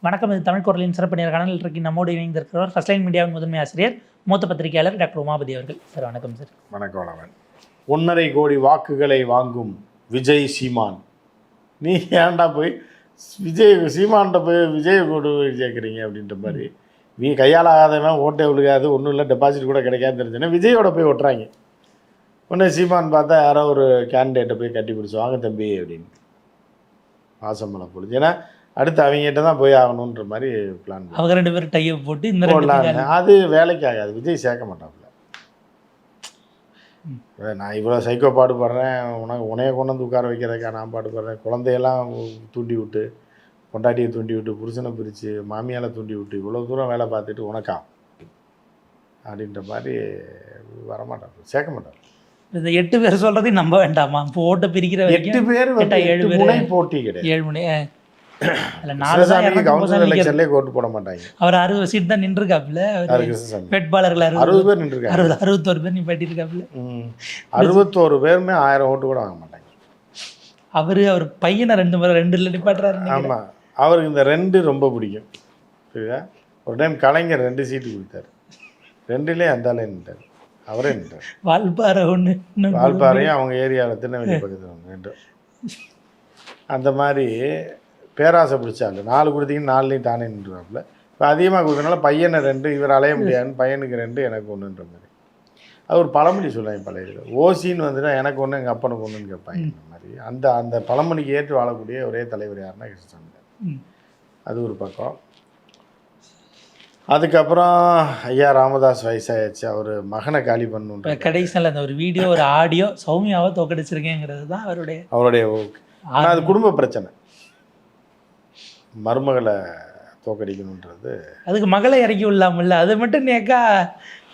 வணக்கம். இது தமிழ் குரலின் சிறப்பு நேர்காணல் இன்றைக்கு நம்மோடு இணைந்திருக்கிறவர் ஃபர்ஸ்ட் லைன் மீடியாவின் முதன்மை ஆசிரியர் மூத்த பத்திரிகையாளர் டாக்டர் உமாபதி அவர்கள். சார் வணக்கம். சார் வணக்கம். வணக்கம். 1.5 கோடி வாக்குகளை வாங்கும் விஜய் சீமான், நீ ஏன்டா போய் சீமான்கிட்ட போய் விஜய் கொண்டு போய் சேர்க்குறீங்க அப்படின்ற மாதிரி, நீ கையால் ஆகாதவன் ஓட்டே விழுகாது, ஒன்றும் இல்லை, டெபாசிட் கூட கிடைக்காதுன்னு தெரிஞ்சுன்னா விஜயோட போய் ஒட்டுறாங்க. உடனே சீமான் பார்த்தா யாரோ ஒரு கேண்டிடேட்டை போய் கட்டி பிடிச்சி வாங்க தம்பி அப்படின்னு வாசமலை பொழுது, ஏன்னா அடுத்து அவங்ககிட்ட தான் போய் ஆகணுன்ற மாதிரி பிளான். அவங்க 2 பேரும் டையை போட்டு இந்த அது வேலைக்கு ஆகாது. விஜய் சேர்க்க மாட்டாப்புல. நான் இவ்வளோ சைக்கோ பாடுபடுறேன், உனைய கொண்டு வந்து உட்கார வைக்கிறதுக்கா நான் பாடுபடுறேன், குழந்தையெல்லாம் தூண்டி விட்டு, பொண்டாட்டியை தூண்டி விட்டு, புருஷனை பிரித்து, மாமியால் தூண்டி விட்டு, இவ்வளோ தூரம் வேலை பார்த்துட்டு உனக்கா அப்படின்ற மாதிரி வரமாட்டாப்புல, சேர்க்க மாட்டாப்புல. இந்த 8 பேர் சொல்கிறதையும் நம்ப வேண்டாமா? இப்போ ஓட்டை பிரிக்கிற 8 பேர் 7 முனை போட்டி கிடையாது. 7 முனை ஓட்டு போட மாட்டாங்க. அவர் 60 சீட் தான் நின்றுருக்காப்புல. வேட்பாளர்கள் 60 பேர் நின்றுருக்காங்க. 61 பேர் நிப்பாட்டிருக்காப்புல. 61 பேருமே 1000 ஓட்டு கூட வாங்க மாட்டாங்க. அவர் பையனை 2 நிப்பாட்டுறாரு. ஆமாம், அவருக்கு இந்த 2 ரொம்ப பிடிக்கும். புரியுதா? ஒரு டைம் கலைஞர் 2 சீட்டு கொடுத்தாரு, 2லேயே அந்த நின்றார், அவரே நின்றார். வால்பாறை ஒன்று, வால்பாறையும் அவங்க ஏரியாவில் திருநெல்வேலி பக்கத்தில் 2. அந்த மாதிரி பேராசை பிடிச்சாங்க. 4 கொடுத்தீங்கன்னு 4லையும் தானே நின்றுவாப்புல. இப்போ அதிகமாக கொடுத்தனால பையனை 2, இவர் அலைய முடியாதுன்னு பையனுக்கு 2, எனக்கு 1ன்ற மாதிரி. அது ஒரு பழமொழி சொல்லுவாங்க பழைய இதில். ஓசின்னு வந்துட்டா எனக்கு 1 எங்கள் அப்பனுக்கு 1ன்னு கேட்பாங்க. இந்த மாதிரி அந்த பழமொழிக்கு ஏற்று வாழக்கூடிய ஒரே தலைவர் யாருன்னா கிருஷ்ணன். அது ஒரு பக்கம். அதுக்கப்புறம் ஐயா ராமதாஸ் வயசாகிடுச்சு, அவர் மகனை காலி பண்ணணும். கடைசியில் அந்த ஒரு வீடியோ, ஒரு ஆடியோ, சௌமியாவை தோக்கடிச்சிருக்கேங்கிறது தான் அவருடைய ஆனால் அது குடும்ப பிரச்சனை. மருமகளை தோக்கடிக்கணுன்றது, அதுக்கு மகளை இறக்கி விடலாமில்ல, அது மட்டும் நேக்கா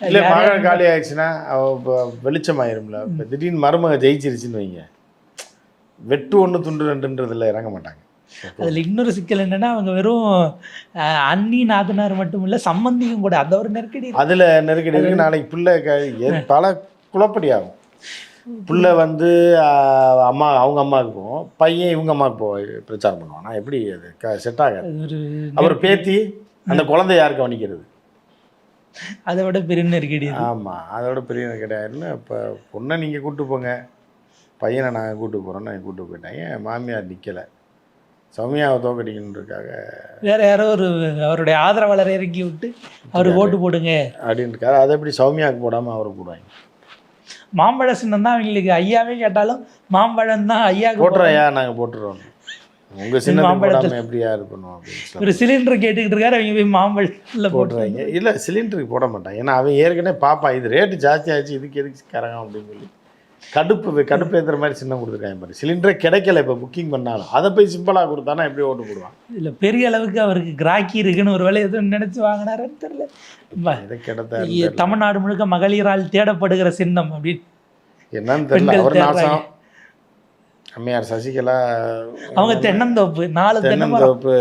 இல்லை. மகள் காலி ஆயிடுச்சுன்னா இப்போ வெளிச்சமாயிரும்ல. இப்போ திடீர்னு மருமக ஜெயிச்சிருச்சுன்னு வைங்க, வெட்டு 1 துண்டு 2ன்றதில் இறங்க மாட்டாங்க. அதில் இன்னொரு சிக்கல் என்னென்னா, அவங்க வெறும் அண்ணி நாத்தனார் மட்டும் இல்லை, சம்பந்தியும் கூட. அந்த ஒரு நெருக்கடி, அதில் நெருக்கடி இருக்குது. நாளைக்கு பிள்ளை பல குழப்படி ஆகும். பிள்ளை வந்து அம்மா அவங்க அம்மாவுக்கு போவோம், பையன் இவங்க அம்மாவுக்கு பிரச்சாரம் பண்ணுவானா, எப்படி அது செட் ஆகாது. அவர் பேத்தி அந்த குழந்தை யாருக்கு கவனிக்கிறது? அதை விட பெரிய நெருக்கடி. ஆமாம், அதை விட பெரிய நெருக்கடியாருன்னு. இப்போ பொண்ணை நீங்கள் கூப்பிட்டு போங்க, பையனை நாங்கள் கூப்பிட்டு போகிறோன்னு கூப்பிட்டு போயிட்டாங்க. மாமியார் நிற்கலை, சௌமியாவை தோக்கடிக்கணுன்றதுக்காக வேற யாரோ அவருடைய ஆதரவாளரை இறக்கி விட்டு அவர் ஓட்டு போடுங்க அப்படின்ட்டுருக்காரு. அதை எப்படி சௌமியாவுக்கு போடாமல் அவரை போடுவாங்க? மாம்பழ சின்னம் தான் அவங்களுக்கு. ஐயாவே கேட்டாலும் மாம்பழம் தான் ஐயா போட்டுறோம், ஐயா நாங்கள் போட்டுறோம், உங்கள் சின்னம் போடாமல் எப்படி யார் பண்ணுவோம் அப்படின்னு ஒரு சிலிண்டர் கேட்டுக்கிட்டு இருக்காரு. அவங்க போய் மாம்பழத்தில் போட்டுறாங்க. இல்லை, சிலிண்டருக்கு போட மாட்டாங்க. ஏன்னா அவன் ஏற்கனவே பார்ப்பான், இது ரேட்டு ஜாஸ்தி ஆச்சு, இதுக்கு எதுக்கு கரகம் அப்படின்னு சொல்லி கடுப்பு ஏற்றுற மாதிரி சின்னம் கொடுத்துருக்காங்க பாரு. சிலிண்டரே கிடைக்கல, இப்போ புக்கிங் பண்ணாலும் அதை போய் சிம்பிளாக கொடுத்தானா எப்படி ஓட்டு போடுவான்? இல்லை, பெரிய அளவுக்கு அவருக்கு கிராக்கி இருக்குன்னு ஒரு வேலை எதுவும் நினச்சி வாங்கினாருன்னு தெரியல. இதை கிடைத்த தமிழ்நாடு முழுக்க மகளிரால் தேடப்படுகிற சின்னம் அப்படின்னு என்னன்னு தெரியல. அவர் நாசம். அம்மையார் சசிகலா அவங்க தென்னந்தோப்பு, 4 தென்னந்தோப்பு,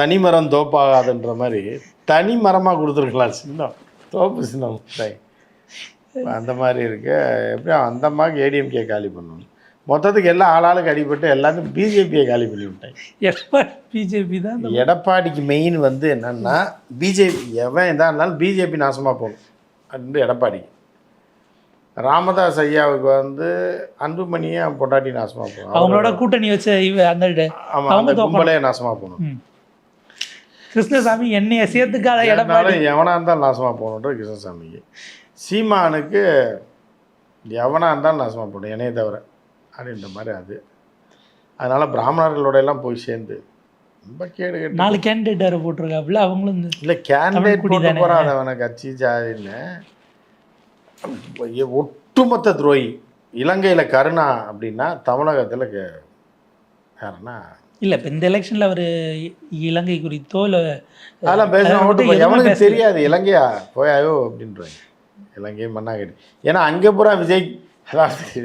தனிமரம் தோப்பாகாதுன்ற மாதிரி தனி மரமாக கொடுத்துருக்கலாம் சின்னம், தோப்பு சின்னம். அந்த மாதிரி இருக்கு. எப்படியும் அந்த அம்மாவுக்கு ஏடிஎம்கே காலி பண்ணணும். மொத்தத்துக்கு எல்லாம் ஆளாளுக்கு அடிபட்டு எல்லாத்தையும் பிஜேபியை காலி பண்ணி விட்டாங்க. பிஜேபி தான். எடப்பாடிக்கு மெயின் வந்து என்னன்னா, பிஜேபி எவன் எதாக இருந்தாலும் பிஜேபி நாசமாக போகணும் அப்படின்னு எடப்பாடிக்கு. ராமதாஸ் ஐயாவுக்கு வந்து அன்புமணியே பொண்டாட்டி நாசமாக போகணும், அவங்களோட கூட்டணி வச்ச அந்த கும்பலே நாசமாக போகணும். கிருஷ்ணசாமி என்னைய சேர்த்துக்காத எடப்பாடி எவனாக இருந்தாலும் நாசமாக போகணுன்ற கிருஷ்ணசாமிக்கு. சீமானுக்கு எவனாக இருந்தாலும் நாசமாக போகணும் என்னையை தவிர அப்படின்ற மாதிரி. அதனால் பிராமணர்களோட எல்லாம் போய் சேர்ந்து ரொம்ப கேடு 4 கேண்டிடேட் வேறு போட்டிருக்காப்புல. அவங்களும் இல்லை கேண்டிடேட் போட்டு போகிறான் அவனை கட்சி ஜாதின்னு. ஒட்டுமொத்த துரோகி. இலங்கையில் கருணா அப்படின்னா தமிழகத்தில் யாருன்னா இல்லை. இப்போ இந்த எலெக்ஷனில் அவர் இலங்கை குறித்தோ இல்லை அதெல்லாம் பேச எவனுக்கு தெரியாது. இலங்கையா போயாயோ அப்படின்றாங்க. இலங்கை மண்ணாங்கடி. ஏன்னா அங்கே பூரா விஜய். அதாவது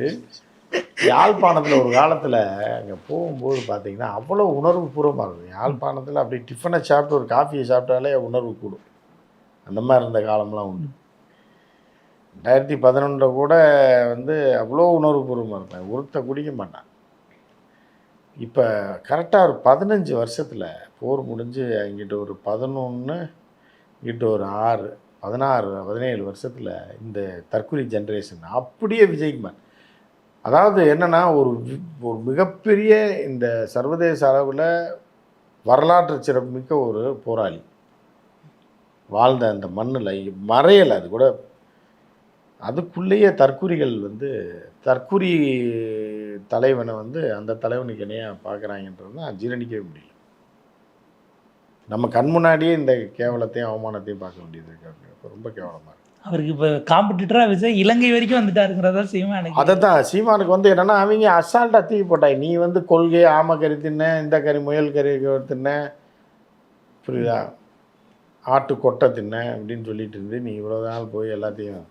யாழ்ப்பாணத்தில் ஒரு காலத்தில் அங்கே போகும்போது பார்த்தீங்கன்னா அவ்வளோ உணர்வு பூர்வமாக இருக்கும். யாழ்ப்பாணத்தில் அப்படி டிஃபனை சாப்பிட்டு ஒரு காஃபியை சாப்பிட்டாலே உணர்வு கூடும். அந்த மாதிரி இருந்த காலம்லாம் உண்டு. 2011 கூட வந்து அவ்வளோ உணர்வு பூர்வமாக இருப்பேன். ஒருத்த குடிக்க மாட்டான். இப்போ கரெக்டாக ஒரு 15 வருஷத்தில் போர் முடிஞ்சு இங்கிட்ட ஒரு 11, இங்கிட்ட ஒரு 6, 16, 17 வருஷத்தில் இந்த தற்கொலை ஜென்ரேஷன் அப்படியே விஜய்குமார். அதாவது என்னென்னா ஒரு மிகப்பெரிய இந்த சர்வதேச அளவில் வரலாற்று சிறப்புமிக்க ஒரு போராளி வாழ்ந்த அந்த மண்ணில் மறையலை. அது கூட அதுக்குள்ளேயே தற்குறிகள் வந்து தற்குறி தலைவனை வந்து அந்த தலைவனுக்கு இணையாக பார்க்குறாங்கன்றது தான் ஜீரணிக்கவே முடியல. நம்ம கண் முன்னாடியே இந்த கேவலத்தையும் அவமானத்தையும் பார்க்க வேண்டியது இருக்கு. ரொம்ப கேவலமாக இருக்குது. அவருக்கு இப்போ காம்படிட்டராக விஜய் இலங்கை வரைக்கும் வந்துட்டாருங்கிறதா சீமானுக்கு. அதை தான் சீமானுக்கு வந்து என்னென்னா அவங்க அசால்ட்டாக தூக்கி போட்டாங்க. நீ வந்து கொள்கை ஆமக்கறி தின்ன, இந்த கறி முயல் கறி தின்ன, புரியுதா, ஆட்டு கொட்டை தின்ன அப்படின்னு சொல்லிட்டு இருந்து நீ இவ்வளோ நாள் போய் எல்லாத்தையும்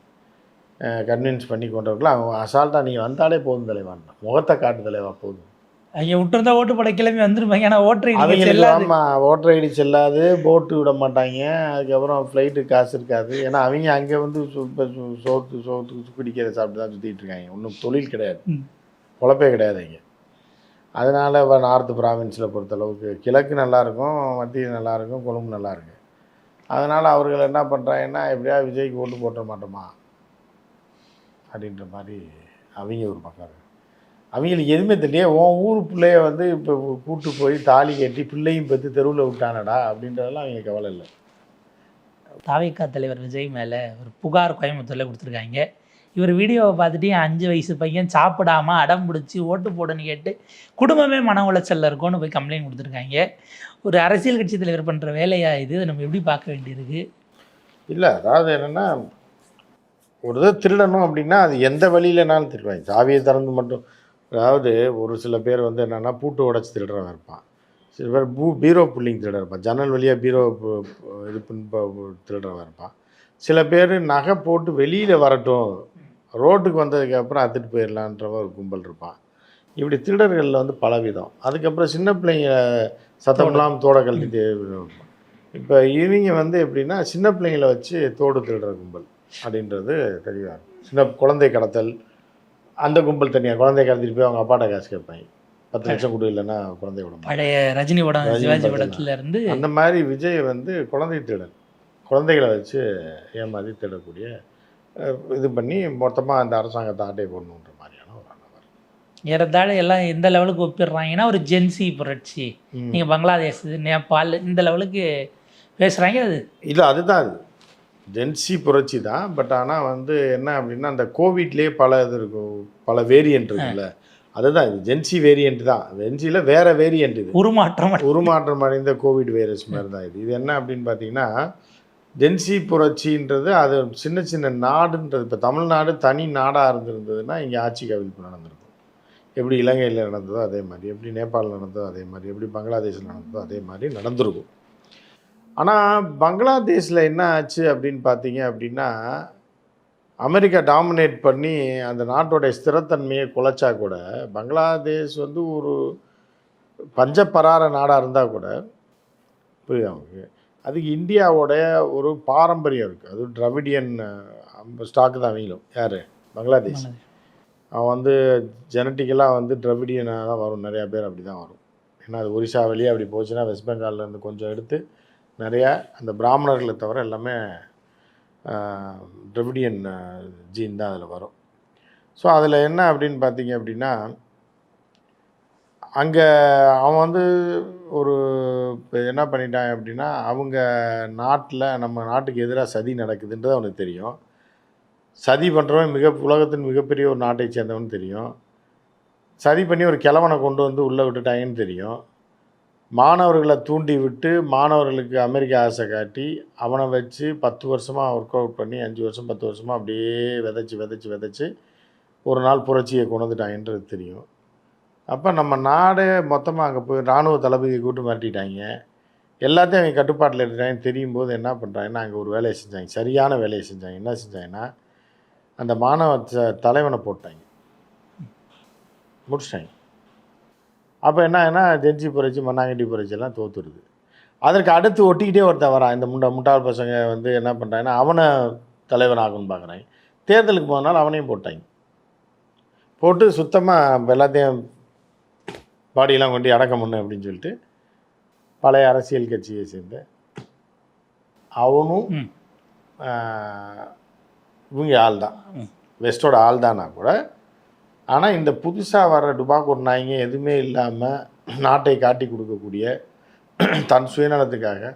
கன்வின்ஸ் பண்ணி கொண்டவர்களாம். அவன் அசால்ட்டாக நீங்கள் வந்தாலே போதும் தலைவான்னா, முகத்தை காட்டு தலைவா போதும். அவங்க விட்டுருந்தா ஓட்டு பட கிளம்பி வந்துருப்பாங்க. ஏன்னா ஓட்டர் அவங்களுக்கு ஆமாம் ஓட்டர் ஐடி செல்லாது, போட்டு விட மாட்டாங்க, அதுக்கப்புறம் ஃப்ளைட்டு காசு இருக்காது. ஏன்னா அவங்க அங்கே வந்து சோத்துக்கு பிடிக்கிறத சாப்பிட்டு தான் சுற்றிட்டு இருக்காங்க. ஒன்றும் தொழில் கிடையாது, பொழப்பே கிடையாது இங்கே. அதனால் நார்த்து ப்ராவின்ஸில் பொறுத்தளவுக்கு கிழக்கு நல்லாயிருக்கும், மத்திய நல்லாயிருக்கும், கொழும்பு நல்லாயிருக்கு. அதனால் அவர்கள் என்ன பண்ணுறாங்கன்னா எப்படியா விஜய்க்கு ஓட்டு போட்ட மாட்டோமா அப்படின்ற மாதிரி அவங்க ஒரு பக்கம் இருக்கு. அவங்களுக்கு எதுவுமே தெரியல. உன் ஊர் பிள்ளைய வந்து இப்போ கூப்பிட்டு போய் தாலி கட்டி பிள்ளையும் பெற்று தெருவில் விட்டானடா அப்படின்றதெல்லாம் அவங்க கவலை இல்லை. தாவேகா தலைவர் விஜய் மேலே ஒரு புகார் கோயம்புத்தூரில் கொடுத்துருக்காங்க. இவர் வீடியோவை பார்த்துட்டு 5 வயசு பையன் சாப்பிடாமல் அடம் பிடிச்சி ஓட்டு போடணும்னு கேட்டு குடும்பமே மன உளைச்சலில் இருக்கும்னு போய் கம்ப்ளைண்ட் கொடுத்துருக்காங்க. ஒரு அரசியல் கட்சி தலைவர் பண்ணுற வேலையா இது? நம்ம எப்படி பார்க்க வேண்டியிருக்கு? இல்லை, அதாவது என்னென்னா ஒரு இதை திருடணும் அப்படின்னா அது எந்த வழியிலனாலும் திருடுவாங்க. சாவியை திறந்து மட்டும். அதாவது ஒரு சில பேர் வந்து என்னென்னா பூட்டு உடச்சி திருடுறவன் இருப்பான், சில பேர் பீரோ புல்லிங் திருட இருப்பான், ஜன்னல் வழியாக பீரோ இது திருடுறவன் இருப்பான், சில பேர் நகை போட்டு வெளியில் வரட்டும் ரோட்டுக்கு வந்ததுக்கப்புறம் அத்துட்டு போயிடலான்றவன் ஒரு கும்பல் இருப்பான். இப்படி திருடர்களில் வந்து பலவிதம். அதுக்கப்புறம் சின்ன பிள்ளைங்க சத்தம்லாம் தோட கழட்டி. இப்போ இவங்க வந்து எப்படின்னா சின்ன பிள்ளைங்களை வச்சு தோடு திருடுற கும்பல் அப்படின்றது தெளிவாக இருக்கும். சின்ன குழந்தை கடத்தல் அந்த கும்பல் தனியாக, குழந்தை கடத்திட்டு போய் அவங்க அப்பாட்ட காசு கேட்பாங்க, 10 லட்சம் கொடு இல்லைன்னா குழந்தை விட. பழைய ரஜினி படம், சிவாஜி படத்துல இருந்து அந்த மாதிரி விஜய் வந்து குழந்தை திருடன், குழந்தைகளை வச்சு ஏமாற்றி திருடக்கூடிய இது பண்ணி மொத்தமாக அந்த அரசாங்கத்தை ஆட்டை போடணுன்ற மாதிரியான ஒரு அண்ணவர். ஏறத்தாழ எல்லாம் எந்த லெவலுக்கு ஒப்பிடுறாங்கன்னா ஒரு ஜென்சி புரட்சி, நீங்கள் பங்களாதேஷ், நேபாள் இந்த லெவலுக்கு பேசுகிறாங்க. அது இல்லை, அதுதான் அது ஜென்சி புரட்சி தான். பட் ஆனால் வந்து என்ன அப்படின்னா அந்த கோவிட்லேயே பல இது இருக்கும், பல வேரியன்ட் இருக்குல்ல, அதுதான் இது ஜென்சி வேரியன்ட் தான். ஜென்சியில் வேறு வேரியன்ட், இது உருமாற்றம் அடைந்த கோவிட் வைரஸ் மாதிரி தான் இது. இது என்ன அப்படின்னு பார்த்தீங்கன்னா ஜென்சி புரட்சின்றது அது சின்ன சின்ன நாடுன்றது. இப்போ தமிழ்நாடு தனி நாடாக இருந்திருந்ததுன்னா இங்கே ஆட்சி கவிழ்ப்பு நடந்திருக்கும். எப்படி இலங்கையில் நடந்ததோ அதே மாதிரி, எப்படி நேபாளில் நடந்ததோ அதே மாதிரி, எப்படி பங்களாதேஷில் நடந்ததோ அதே மாதிரி நடந்திருக்கும். ஆனால் பங்களாதேஷில் என்ன ஆச்சு அப்படின்னு பார்த்தீங்க அப்படின்னா அமெரிக்கா டாமினேட் பண்ணி அந்த நாட்டோடைய ஸ்திரத்தன்மையை குலைச்சா கூட, பங்களாதேஷ் வந்து ஒரு பஞ்சப்பரார நாடாக இருந்தால் கூட புரியுது அவங்களுக்கு, அதுக்கு இந்தியாவோடைய ஒரு பாரம்பரியம் இருக்குது. அது டிராவிடியன் ஸ்டாக்கு தான் அவங்களும். யார்? பங்களாதேஷ். அவன் வந்து ஜெனட்டிக்கலாக வந்து டிராவிடியனாக தான் வரும், நிறையா பேர் அப்படி தான் வரும். ஏன்னா அது ஒரிசா வழியே அப்படி போச்சுன்னா வெஸ்ட் பெங்கால்லேருந்து கொஞ்சம் எடுத்து நிறையா அந்த பிராமணர்களை தவிர எல்லாமே டிராவிடியன் ஜீன் தான் அதில் வரும். ஸோ அதில் என்ன அப்படின்னு பார்த்தீங்க அப்படின்னா அங்கே அவன் வந்து ஒரு என்ன பண்ணிட்டான் அப்படின்னா அவங்க நாட்டில் நம்ம நாட்டுக்கு எதிராக சதி நடக்குதுன்றது அவனுக்கு தெரியும். சதி பண்ணுறவன் உலகத்தின் மிகப்பெரிய ஒரு நாட்டை சேர்ந்தவன் தெரியும். சதி பண்ணி ஒரு கிழவனை கொண்டு வந்து உள்ளே விட்டுட்டாங்கன்னு தெரியும். மாணவர்களை தூண்டி விட்டு மாணவர்களுக்கு அமெரிக்கா ஆசை காட்டி அவனை வச்சு 10 வருஷமாக ஒர்க் அவுட் பண்ணி 5 வருஷம் 10 வருஷமாக அப்படியே விதைச்சி ஒரு நாள் புரட்சியை கொண்டு வந்துட்டாங்கன்றது தெரியும். அப்போ நம்ம நாடே மொத்தமாக அங்கே போய் இராணுவ தளபதியை கூட்டு மாட்டிட்டாங்க, எல்லாத்தையும் அவங்க கட்டுப்பாட்டில் எடுத்துட்டாங்கன்னு தெரியும் போது என்ன பண்ணுறாங்கன்னா அங்கே ஒரு வேலையை செஞ்சாங்க, சரியான வேலையை செஞ்சாங்க. என்ன செஞ்சாங்கன்னா அந்த மாணவ தலைவனை போட்டாங்க, முடிச்சிட்டாங்க. அப்போ என்ன ஜென்சி புரட்சி மண்ணாங்கட்டி புரட்சியெல்லாம் தோற்றுடுது. அதற்கு அடுத்து ஒட்டிக்கிட்டே ஒருத்தன் வரான். இந்த முட்டாள் பசங்க வந்து என்ன பண்ணுறாங்கன்னா அவனை தலைவனாகணும்னு பார்க்குறாங்க. தேர்தலுக்கு போனாலும் அவனையும் போட்டாங்க. போட்டு சுத்தமாக எல்லாத்தையும் பாடியெல்லாம் கொண்டு அடக்கம் பண்ணு அப்படின்னு சொல்லிட்டு பழைய அரசியல் கட்சியை சேர்ந்த அவனும் இவங்க ஆள் தான், வெஸ்டோட ஆள் தானா கூட. ஆனால் இந்த புதுசாக வர்ற டுபாக்கூர் நாய்ங்க எதுவுமே இல்லாமல் நாட்டை காட்டி கொடுக்கக்கூடிய தன் சுயநலத்துக்காக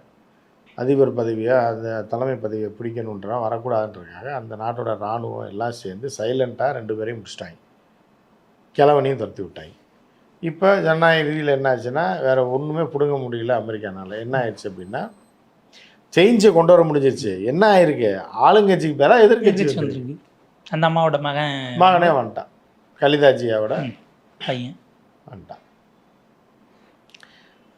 அதிபர் பதவியை அந்த தலைமை பதவியை பிடிக்கணுன்றா வரக்கூடாதுன்றதுக்காக அந்த நாட்டோட இராணுவம் எல்லாம் சேர்ந்து சைலண்ட்டாக 2 பேரையும் முடிச்சிட்டாங்க, கிழவனையும் துரத்தி விட்டாங்க. இப்போ ஜனநாயக ரீதியில் என்ன ஆச்சுன்னா வேறு ஒன்றுமே பிடுங்க முடியல அமெரிக்கானால். என்ன ஆயிடுச்சு அப்படின்னா சேஞ்சை கொண்டு வர முடிஞ்சிருச்சு. என்ன ஆயிருக்கு, ஆளுங்கட்சிக்கு பேரா எதிர்கட்சி வந்துருக்கு. அந்த அம்மாவோட மகனே வந்துட்டான், கலிதாஜியாவோட பையன் வந்துட்டான்.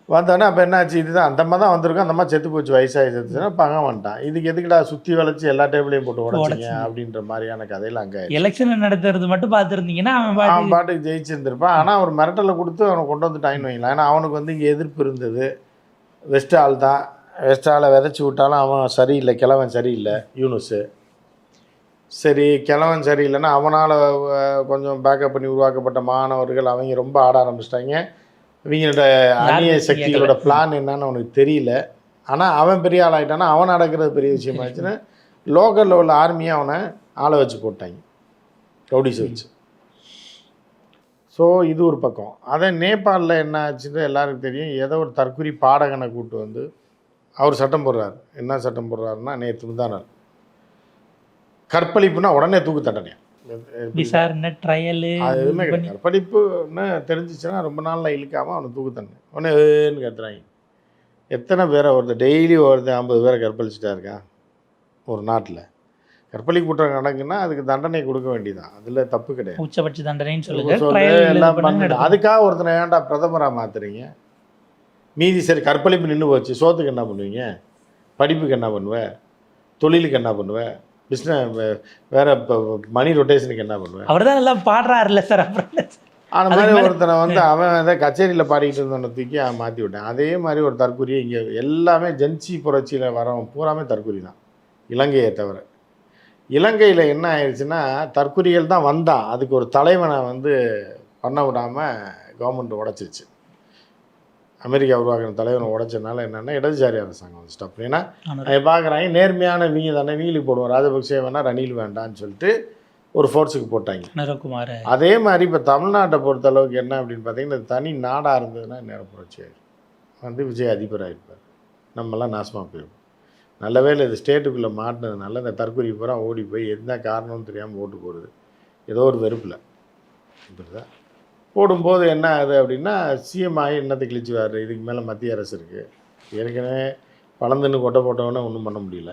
வந்தோடனே அப்போ என்ன ஆச்சு, இதுதான் அந்த அம்மா தான் வந்திருக்கும், அந்த அம்மா செத்து போச்சு, வயசாகி செத்துச்சுன்னா பகம் வந்துட்டான். இதுக்கு எதுக்குடா சுற்றி வளைச்சி எல்லா டேபிளையும் போட்டு உடச்சிங்க அப்படின்ற மாதிரியான கதையில் அங்கே எலெக்ஷன் நடத்துறது மட்டும் பார்த்துருந்தீங்கன்னா அவன் பாட்டுக்கு ஜெயிச்சிருந்திருப்பான். ஆனால் அவர் மிரட்டலை கொடுத்து அவனை கொண்டு வந்துட்டான்னு வைங்களேன். ஏன்னா அவனுக்கு வந்து இங்கே எதிர்ப்பு இருந்தது. வெஸ்ட் ஆள் தான், வெஸ்ட் ஆளை விதைச்சி விட்டாலும் அவன் சரியில்லை, கிழவன் சரியில்லை யூனுஸு. சரி, கிழவன் சரியில்லைன்னா அவனால் கொஞ்சம் பேக்கப் பண்ணி உருவாக்கப்பட்ட மாணவர்கள் அவங்க ரொம்ப ஆட ஆரம்பிச்சிட்டாங்க. இவங்களோட அந்நிய சக்திகளோட பிளான் என்னன்னு அவனுக்கு தெரியல. ஆனால் அவன் பெரிய ஆள் ஆகிட்டானா அவன் நடக்கிறது பெரிய விஷயமாச்சுன்னா லோக்கல் லெவலில் ஆர்மியை அவனை ஆளை வச்சு போட்டாங்க, ரவுடிஸை வச்சு. ஸோ இது ஒரு பக்கம். அதே நேபாளில் என்ன ஆச்சுன்னு எல்லாருக்கும் தெரியும். ஏதோ ஒரு தற்குறி பாடகனை கூட்டு வந்து அவர் சட்டம் போடுறாரு. என்ன சட்டம் போடுறாருன்னா நேற்று முந்தானாள் கற்பழிப்புனா உடனே தூக்கு தண்டனை, விசாரணை ட்ரையலு அது எதுவுமே கிடையாது. கற்பழிப்புன்னு தெரிஞ்சிச்சுன்னா ரொம்ப நாளில் இழுக்காமல் அவனை தூக்கு தண்டனை உடனேன்னு கத்துறாங்க. எத்தனை பேரை ஒருத்தர் டெய்லி 50 பேரை கற்பழிச்சிட்டா இருக்கான் ஒரு நாட்டில். கற்பழி குற்றம் நடக்குன்னா அதுக்கு தண்டனை கொடுக்க வேண்டியதான், அதில் தப்பு கிடையாது. உச்சபட்ச தண்டனைன்னு சொல்லுங்க. எல்லாம் பண்ண அதுக்காக ஒருத்தனை ஏன்டா பிரதமராக மாற்றுறீங்க? மீதி சரி கற்பழிப்பு நின்று போச்சு, சோத்துக்கு என்ன பண்ணுவீங்க, படிப்புக்கு என்ன பண்ணுவேன், தொழிலுக்கு என்ன பண்ணுவேன், பிஸ்னஸ் வேறு இப்போ மணி ரொட்டேஷனுக்கு என்ன பண்ணுவேன்? அவர் தான் எல்லாம் பாடுறாருல்ல சார். அப்புறம் அந்த மாதிரி ஒருத்தனை வந்து அவன் அதை கச்சேரியில் பாடிக்கிட்டு இருந்தவனை தூக்கி அவன் மாற்றி விட்டான். அதே மாதிரி ஒரு தற்கொலையை இங்கே எல்லாமே ஜென்சி புரட்சியில் வரவன் பூராமே தற்கொலை தான், இலங்கையை தவிர. இலங்கையில் என்ன ஆயிடுச்சுன்னா தற்கொலைகள் தான் வந்தான், அதுக்கு ஒரு தலைவனை வந்து பண்ண விடாமல் கவர்மெண்ட் உடச்சிருச்சு. அமெரிக்கா உருவாக்கின தலைவனை உடைச்சதுனால என்னென்னா இடதுசாரி அரசாங்கம் வந்து ஸ்டாப். ஏன்னா அதை பார்க்குறாங்க நேர்மையான வீங்க தானே வீங்களுக்கு போடுவோம், ராஜபக்சே வேணால் ரணில் வேண்டான்னு சொல்லிட்டு ஒரு ஃபோர்ஸுக்கு போட்டாங்க. அதே மாதிரி இப்போ தமிழ்நாட்டை பொறுத்த அளவுக்கு என்ன அப்படின்னு பார்த்தீங்கன்னா தனி நாடாக இருந்ததுன்னா நேரம் புரட்சி வந்து விஜய் அதிபராக இருப்பார், நம்மலாம் நாசமாக போயிருப்போம். நல்ல வேளை இது ஸ்டேட்டுக்குள்ளே மாட்டினதுனால இந்த தற்கொலை பூரா ஓடி போய் எந்த காரணம்னு தெரியாமல் ஓட்டு போடுது, ஏதோ ஒரு வெறுப்பில் இப்படி தான் போடும்போது என்ன ஆகுது அப்படின்னா சிஎம் ஆகி என்னத்தை கிழிச்சுவார். இதுக்கு மேலே மத்திய அரசு இருக்குது, ஏற்கனவே வளர்ந்துன்னு கொட்டை போட்டவொன்னே ஒன்றும் பண்ண முடியல,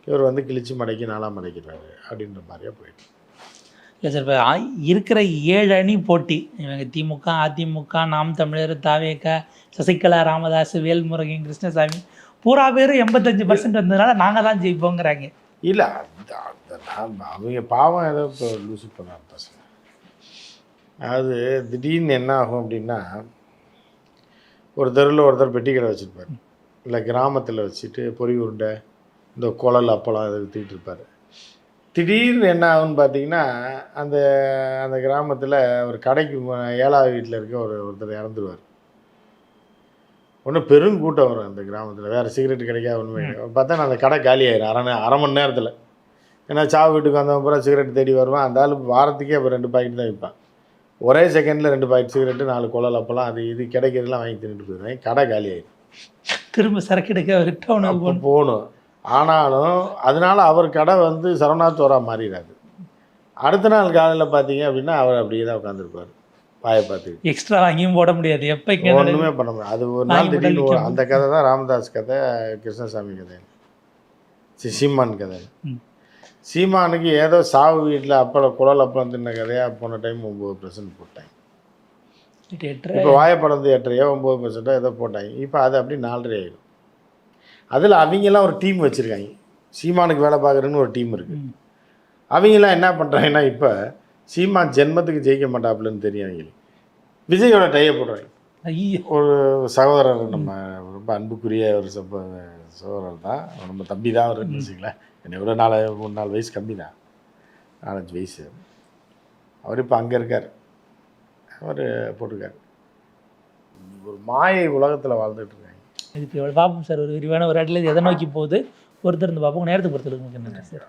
இவர் வந்து கிழிச்சு மடக்கி நாளாக மடக்கிறாரு அப்படின்ற மாதிரியே போயிட்டு. இல்லை சார், இப்போ இருக்கிற 7 அணி போட்டி, இவங்க திமுக, அதிமுக, நாம் தமிழர், தாவேக, சசிகலா, ராமதாஸ், வேல்முருகன், கிருஷ்ணசாமி பூரா பேரும் 85% வந்ததுனால நாங்கள் தான் ஜெயிப்போங்கிறாங்க. இல்லை அவங்க பாவம் ஏதோ இப்போ லூசு பண்ணார் பசங்க. அது திடீர்னு என்ன ஆகும் அப்படின்னா ஒரு தெருவில் ஒருத்தர் பெட்டி கடை வச்சுருப்பார், இல்லை கிராமத்தில் வச்சுட்டு பொறி உருண்டை இந்த குழல் அப்பளம் அதை விற்றுக்கிட்டு இருப்பார். திடீர்னு என்ன ஆகுன்னு பார்த்தீங்கன்னா அந்த அந்த கிராமத்தில் ஒரு கடைக்கு 7வது வீட்டில் இருக்க ஒருத்தர் இறந்துருவார். ஒன்றும் பெருங்கூட்டம் வரும் அந்த கிராமத்தில், வேறு சிகரெட் கிடைக்காது ஒன்றுமே. பார்த்தா அந்த கடை காலி ஆயிடும் அரை மணி நேரத்தில். ஏன்னா சாவு வீட்டுக்கு வந்தவன் பூரா சிகரெட் தேடி வருவான். அந்த ஆள் வாரத்துக்கே இப்போ 2 பாக்கெட் தான் விற்பான். ஒரே செகண்டில் 2 பாக்கெட் சிகரெட்டு 4 குழல் அப்பெல்லாம் அது இது கிடைக்கிறதுலாம் வாங்கி தின்னுட்டு போயிடுவாங்க. கடை காலி ஆகிடும். திரும்ப சரக்கு எடுக்க டவுனுக்கு போகணும். ஆனாலும் அதனால அவர் கடை வந்து சரவணாத்தோராக மாறிடாது. அடுத்த நாள் காலையில் பார்த்தீங்க அப்படின்னா அவர் அப்படியே தான் உட்காந்துருப்பார், வாயை பார்த்து. எக்ஸ்ட்ரா வாங்கியும் போட முடியாது, எப்போ ஒன்றுமே பண்ண முடியாது. அது ஒரு நாள் திடீர்னு அந்த கதை தான் ராமதாஸ் கதை, கிருஷ்ணசாமி கதை, சீமான் கதை. சீமானுக்கு ஏதோ சாவு வீட்டில் அப்பளம் குழல் அப்பளம் தின்ன கதையாக போன டைம் 9% போட்டாங்க. இப்போ வாழைப்படம் 8 9% ஏதோ போட்டாங்க. இப்போ அது அப்படி 4.5 ஆகிடும். அதில் அவங்கெல்லாம் ஒரு டீம் வச்சுருக்காங்க, சீமானுக்கு வேலை பார்க்குறதுன்னு ஒரு டீம் இருக்குது. அவங்கெல்லாம் என்ன பண்ணுறாங்கன்னா இப்போ சீமான் ஜென்மத்துக்கு ஜெயிக்க மாட்டாப்புலன்னு தெரியும் அவங்களுக்கு. விஜயோட டையை போடுறாங்க. ஒரு சகோதரர், நம்ம ரொம்ப அன்புக்குரிய ஒரு சகோதரர் தான், நம்ம தம்பி தான் அவருன்னு வச்சுங்களேன். என்னை விட 3-4 வயசு கம்மி தான், 4-5 வயசு. அவர் இப்போ அங்கே இருக்கார், அவர் போட்டிருக்காரு. ஒரு மாயை உலகத்தில் வாழ்ந்துட்டு இருக்காங்க. இதுக்கு எவ்வளோ பார்ப்போம் சார். ஒரு விரிவான ஒரு இடத்துல எதை நோக்கி போகுது ஒருத்தர் இந்த பார்ப்போம். நேரத்துக்கு பொறுத்தவரைக்கும் நன்றி சார்.